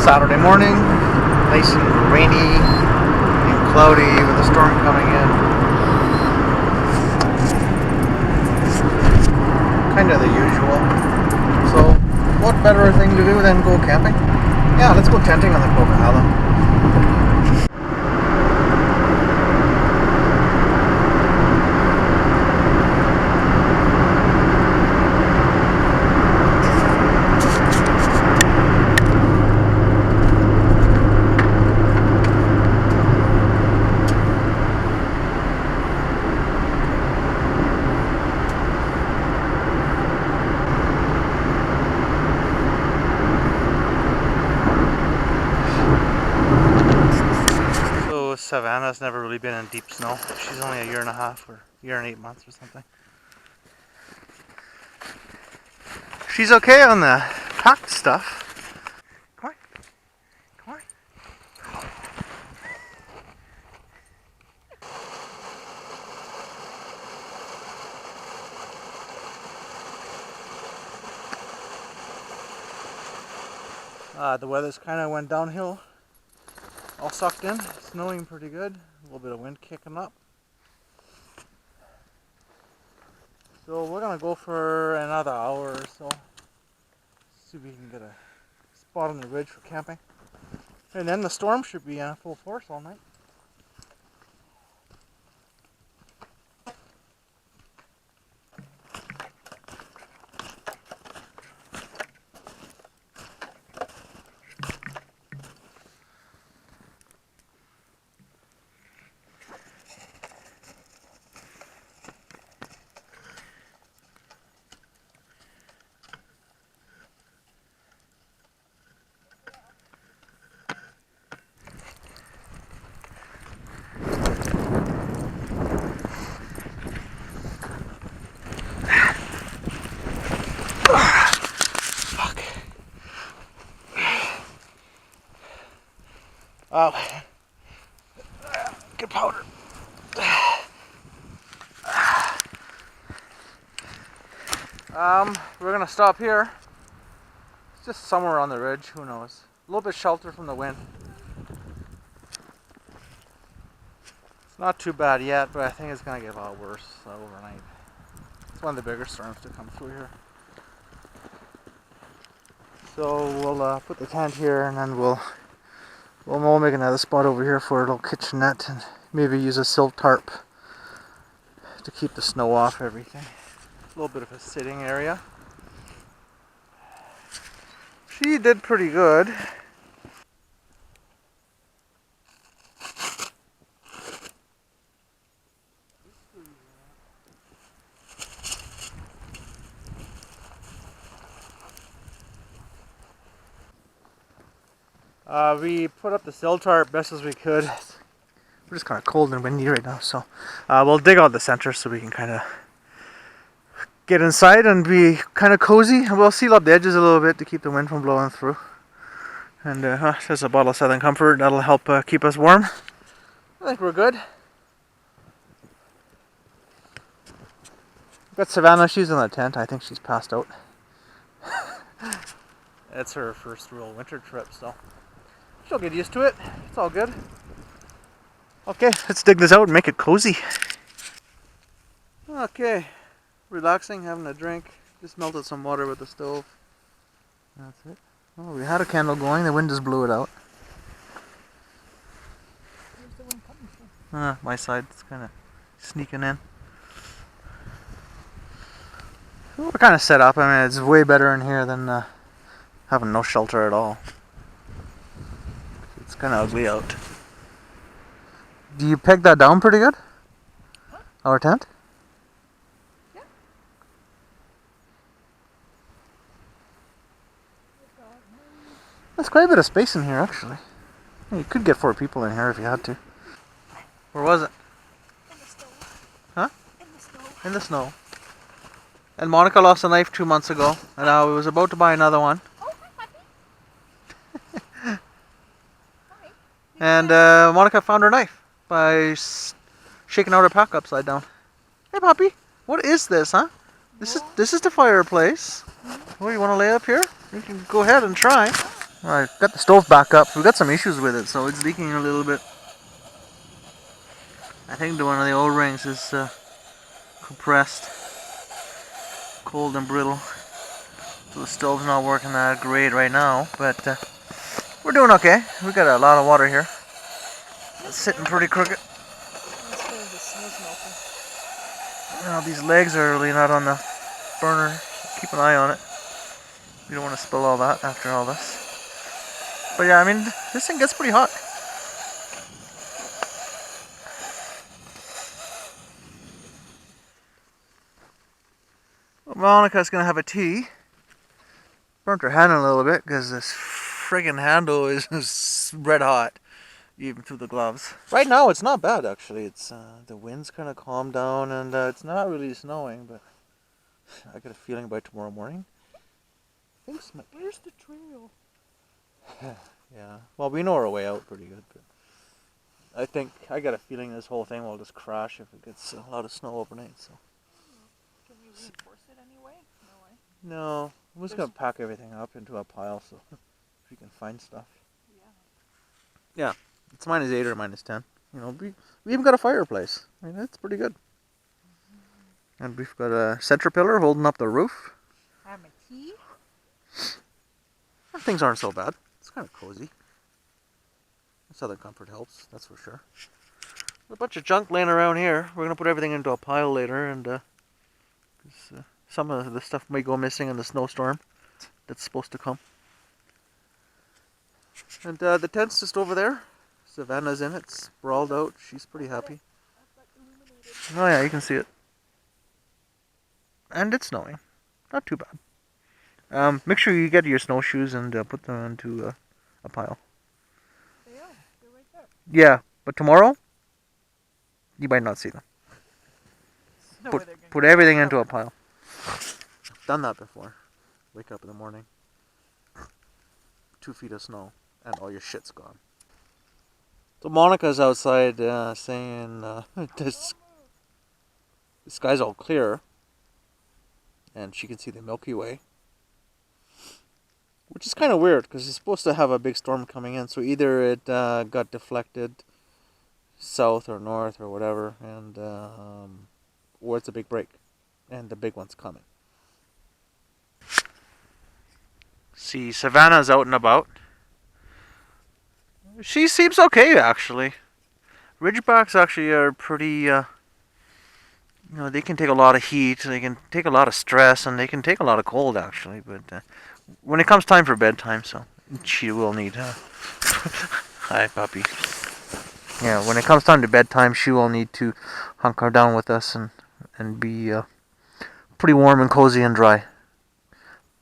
Saturday morning, nice and rainy and cloudy with a storm coming in. Kind of the usual. So, what better thing to do than go camping? Yeah, let's go tenting on the Coquihalla. Savannah's never really been in deep snow. She's only a year and a half or year and 8 months or something. She's okay on the packed stuff. Come on. Come on. The weather's kind of went downhill. All sucked in, snowing pretty good, a little bit of wind kicking up. So we're gonna go for another hour or so. See if we can get a spot on the ridge for camping. And then the storm should be in full force all night. Oh, good powder. We're gonna stop here. It's just somewhere on the ridge, who knows. A little bit shelter from the wind. It's not too bad yet, but I think it's gonna get a lot worse overnight. It's one of the bigger storms to come through here. So we'll put the tent here, and then we'll make another spot over here for a little kitchenette, and maybe use a silk tarp to keep the snow off everything. A little bit of a sitting area. She did pretty good. We put up the sill tarp best as we could. We're just kind of cold and windy right now, so we'll dig out the center so we can kind of get inside and be kind of cozy. We'll seal up the edges a little bit to keep the wind from blowing through. And there's a bottle of Southern Comfort that'll help keep us warm. I think we're good. Got Savannah, she's in the tent. I think she's passed out. It's her first real winter trip, so she'll get used to it. It's all good. Okay, let's dig this out and make it cozy. Okay, relaxing, having a drink. Just melted some water with the stove. That's it. Oh, we had a candle going, the wind just blew it out. Where's the wind coming from? My side, it's kind of sneaking in. We're kind of set up. I mean, it's way better in here than having no shelter at all. It's kind of ugly out. Do you peg that down pretty good? Huh? Our tent? Yeah. There's quite a bit of space in here, actually. You could get 4 people in here if you had to. Where was it? In the snow. Huh? In the snow. In the snow. And Monica lost a knife 2 months ago, and I was about to buy another one. Oh, hi, puppy. Hi. And Monica found her knife by shaking out her pack upside down. Hey, puppy, what is this, huh? This is the fireplace. Oh, you want to lay up here? You can go ahead and try. I got the stove back up. We got some issues with it, so it's leaking a little bit. I think one of the O-rings is compressed, cold and brittle. So the stove's not working that great right now, but we're doing okay. We got a lot of water here. It's sitting pretty crooked. Now these legs are really not on the burner. Keep an eye on it. You don't want to spill all that after all this. But yeah, I mean, this thing gets pretty hot. Well, Monica's gonna have a tea. Burnt her hand a little bit because this friggin' handle is red hot, even through the gloves. Right now, it's not bad actually. It's the wind's kind of calmed down and it's not really snowing, but I got a feeling by tomorrow morning. Where's the trail? Yeah. Well, we know our way out pretty good, but I got a feeling this whole thing will just crash if it gets a lot of snow overnight. So. Can we reinforce it anyway? No way. No, I'm just gonna pack everything up into a pile so if you can find stuff. Yeah, it's -8 or -10. You know, we even got a fireplace. I mean, that's pretty good. And we've got a center pillar holding up the roof. Have a tea? Things aren't so bad. It's kind of cozy. Southern Comfort helps, that's for sure. A bunch of junk laying around here. We're gonna put everything into a pile later, and 'cause, some of the stuff may go missing in the snowstorm that's supposed to come. And the tent's just over there. Savannah's in it, sprawled out. She's pretty happy. Oh yeah, you can see it. And it's snowing. Not too bad. Make sure you get your snowshoes and put them into a pile. They are. They're right there. Yeah, but tomorrow, you might not see them. Put everything into a pile. I've done that before. Wake up in the morning, 2 feet of snow, and all your shit's gone. So Monica's outside saying the sky's all clear, and she can see the Milky Way. Which is kind of weird, because it's supposed to have a big storm coming in, so either it got deflected south or north or whatever, and or it's a big break, and the big one's coming. See, Savannah's out and about. She seems okay, actually. Ridgebacks actually are pretty, they can take a lot of heat, they can take a lot of stress, and they can take a lot of cold, actually, but when it comes time for bedtime, so she will need, hi, puppy. Yeah, when it comes time to bedtime, she will need to hunker down with us and be pretty warm and cozy and dry.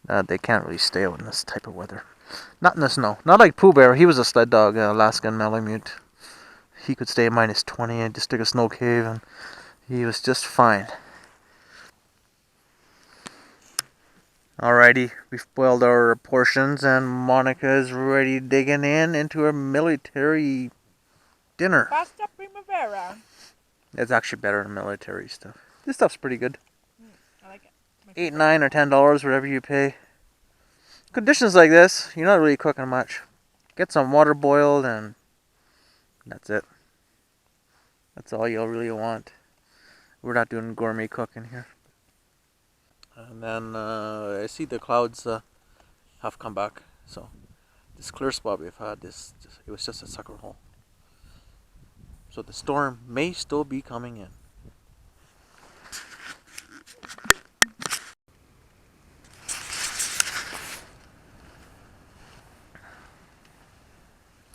They can't really stay out in this type of weather. Not in the snow. Not like Pooh Bear. He was a sled dog, Alaskan Malamute. He could stay at -20 and just dig a snow cave, and he was just fine. Alrighty, we've boiled our portions, and Monica is ready digging into her military dinner. Pasta primavera. It's actually better than military stuff. This stuff's pretty good. I like it. $8, $9, or $10, whatever you pay. Conditions like this, you're not really cooking much. Get some water boiled, and that's it. That's all you'll really want. We're not doing gourmet cooking here. And then I see the clouds have come back. So this clear spot we've had, it was just a sucker hole. So the storm may still be coming in.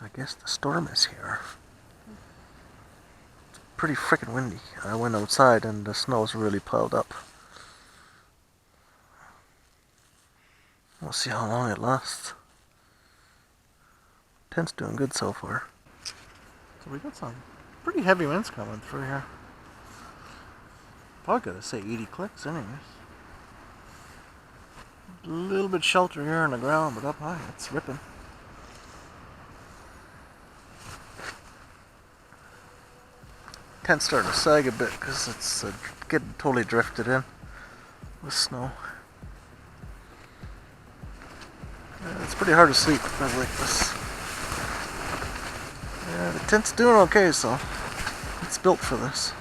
I guess the storm is here. It's pretty freaking windy. I went outside and the snow's really piled up. We'll see how long it lasts. Tent's doing good so far. So we got some pretty heavy winds coming through here. Probably gotta say 80 clicks anyways. A little bit shelter here on the ground, but up high it's ripping. Tent's starting to sag a bit because it's getting totally drifted in with snow. It's pretty hard to sleep at like this. Yeah, the tent's doing okay, so it's built for this.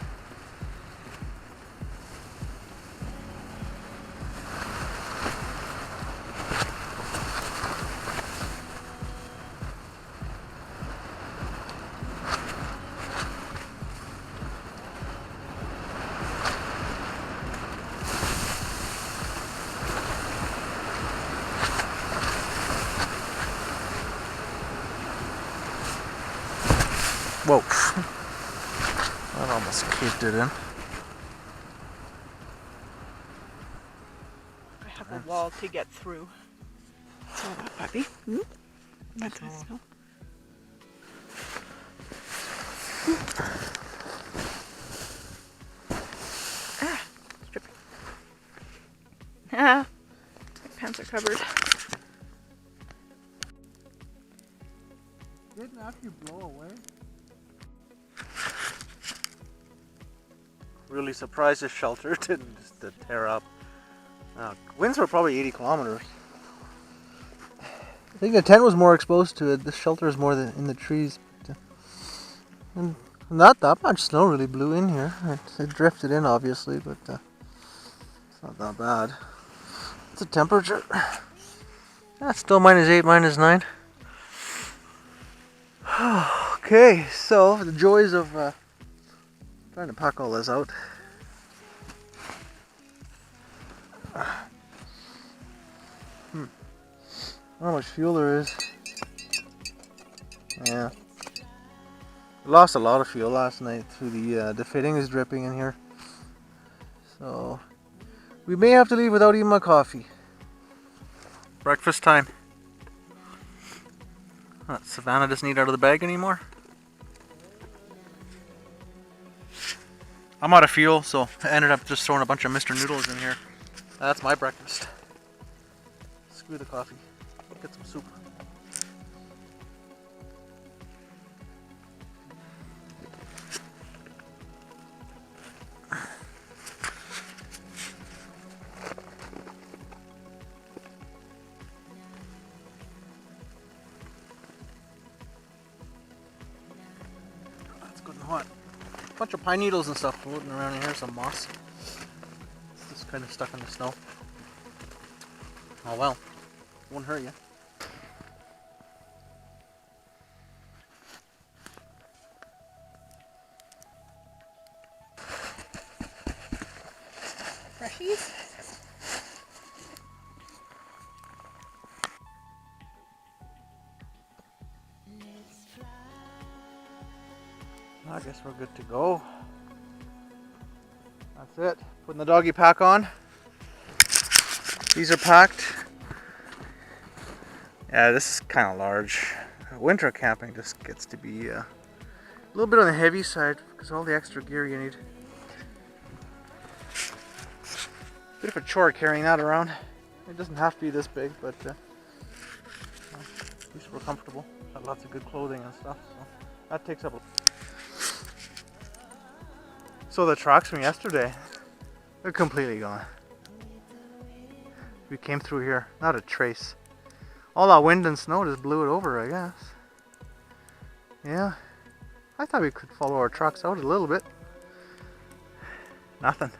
Whoa. That almost caved it in. I have a wall to get through. So, puppy. Let us know. It's dripping. My pants are covered. Didn't after you blow away? Really surprised the shelter didn't just tear up. Winds were probably 80 kilometers. I think the tent was more exposed to it. The shelter is more in the trees. And not that much snow really blew in here. It drifted in obviously, but it's not that bad. What's the temperature? It's still -8, -9. Okay, so the joys of trying to pack all this out. I don't know how much fuel there is. Yeah. We lost a lot of fuel last night through the fitting is dripping in here. So we may have to leave without eating my coffee. Breakfast time. Savannah doesn't eat out of the bag anymore. I'm out of fuel, so I ended up just throwing a bunch of Mr. Noodles in here. That's my breakfast. Screw the coffee. Get some soup. That's good and hot. Bunch of pine needles and stuff floating around in here, some moss. It's just kind of stuck in the snow. Oh well, won't hurt you. Freshies? I guess we're good to go. That's it. Putting the doggy pack on. These are packed. Yeah, this is kind of large. Winter camping just gets to be a little bit on the heavy side because of all the extra gear you need. Bit of a chore carrying that around. It doesn't have to be this big, but at least we're comfortable. Got lots of good clothing and stuff, so that takes up a... So the tracks from yesterday, they're completely gone. We came through here, not a trace. All that wind and snow just blew it over, I guess. Yeah, I thought we could follow our tracks out a little bit. Nothing.